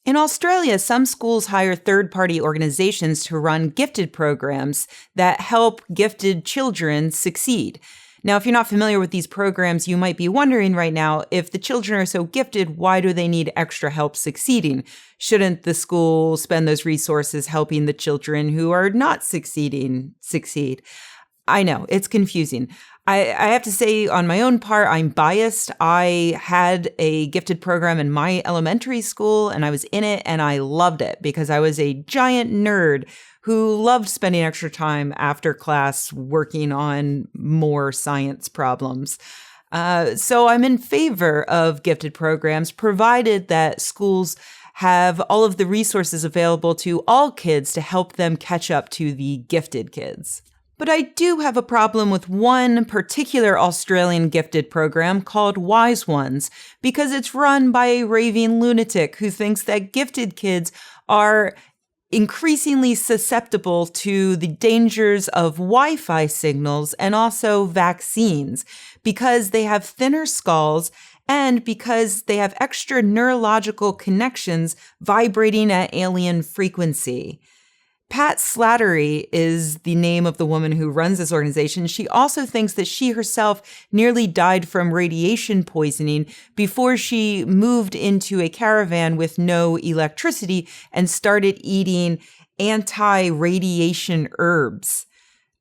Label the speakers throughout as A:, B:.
A: In Australia, some schools hire third-party organizations to run gifted programs that help gifted children succeed. Now, if you're not familiar with these programs, you might be wondering right now, if the children are so gifted, why do they need extra help succeeding? Shouldn't the school spend those resources helping the children who are not succeeding succeed? I know, it's confusing. I have to say, on my own part, I'm biased. I had a gifted program in my elementary school, and I was in it, and I loved it because I was a giant nerd who loved spending extra time after class working on more science problems. So I'm in favor of gifted programs, provided that schools have all of the resources available to all kids to help them catch up to the gifted kids. But I do have a problem with one particular Australian gifted program called Wise Ones, because it's run by a raving lunatic who thinks that gifted kids are increasingly susceptible to the dangers of Wi-Fi signals and also vaccines, because they have thinner skulls and because they have extra neurological connections vibrating at alien frequency. Pat Slattery is the name of the woman who runs this organization. She also thinks that she herself nearly died from radiation poisoning before she moved into a caravan with no electricity and started eating anti-radiation herbs.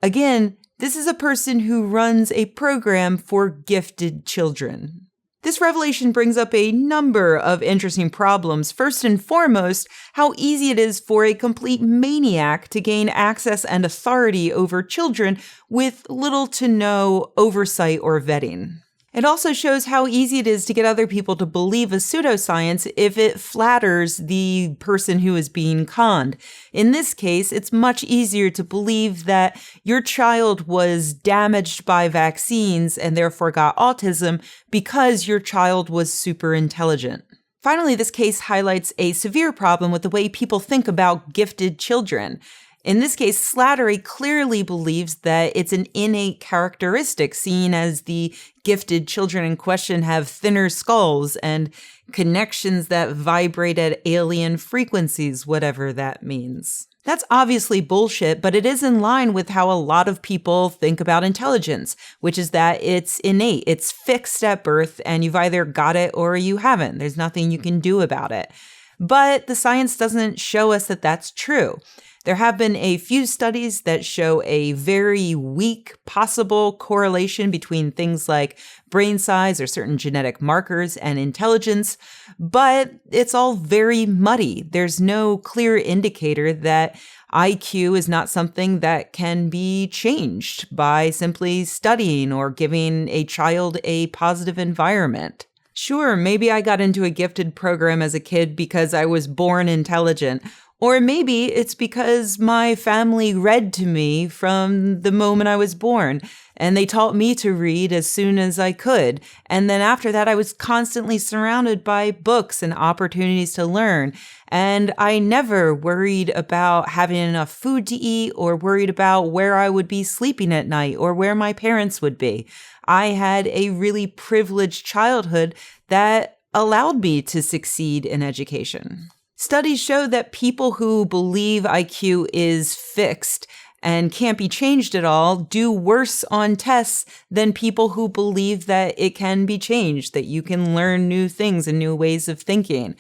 A: Again, this is a person who runs a program for gifted children. This revelation brings up a number of interesting problems. First and foremost, how easy it is for a complete maniac to gain access and authority over children with little to no oversight or vetting. It also shows how easy it is to get other people to believe a pseudoscience if it flatters the person who is being conned. In this case, it's much easier to believe that your child was damaged by vaccines and therefore got autism because your child was super intelligent. Finally, this case highlights a severe problem with the way people think about gifted children. In this case, Slattery clearly believes that it's an innate characteristic, seeing as the gifted children in question have thinner skulls and connections that vibrate at alien frequencies, whatever that means. That's obviously bullshit, but it is in line with how a lot of people think about intelligence, which is that it's innate, it's fixed at birth, and you've either got it or you haven't. There's nothing you can do about it. But the science doesn't show us that that's true. There have been a few studies that show a very weak possible correlation between things like brain size or certain genetic markers and intelligence, but it's all very muddy. There's no clear indicator that IQ is not something that can be changed by simply studying or giving a child a positive environment. Sure, maybe I got into a gifted program as a kid because I was born intelligent. Or maybe it's because my family read to me from the moment I was born, and they taught me to read as soon as I could. And then after that, I was constantly surrounded by books and opportunities to learn. And I never worried about having enough food to eat or worried about where I would be sleeping at night or where my parents would be. I had a really privileged childhood that allowed me to succeed in education. Studies show that people who believe IQ is fixed and can't be changed at all do worse on tests than people who believe that it can be changed, that you can learn new things and new ways of thinking.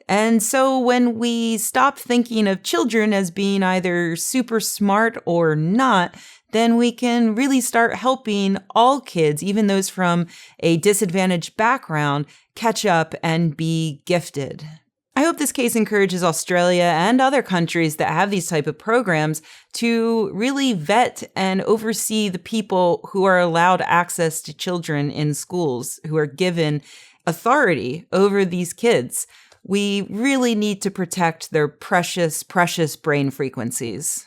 A: And so when we stop thinking of children as being either super smart or not, then we can really start helping all kids, even those from a disadvantaged background, catch up and be gifted. I hope this case encourages Australia and other countries that have these type of programs to really vet and oversee the people who are allowed access to children in schools, who are given authority over these kids. We really need to protect their precious, precious brain frequencies.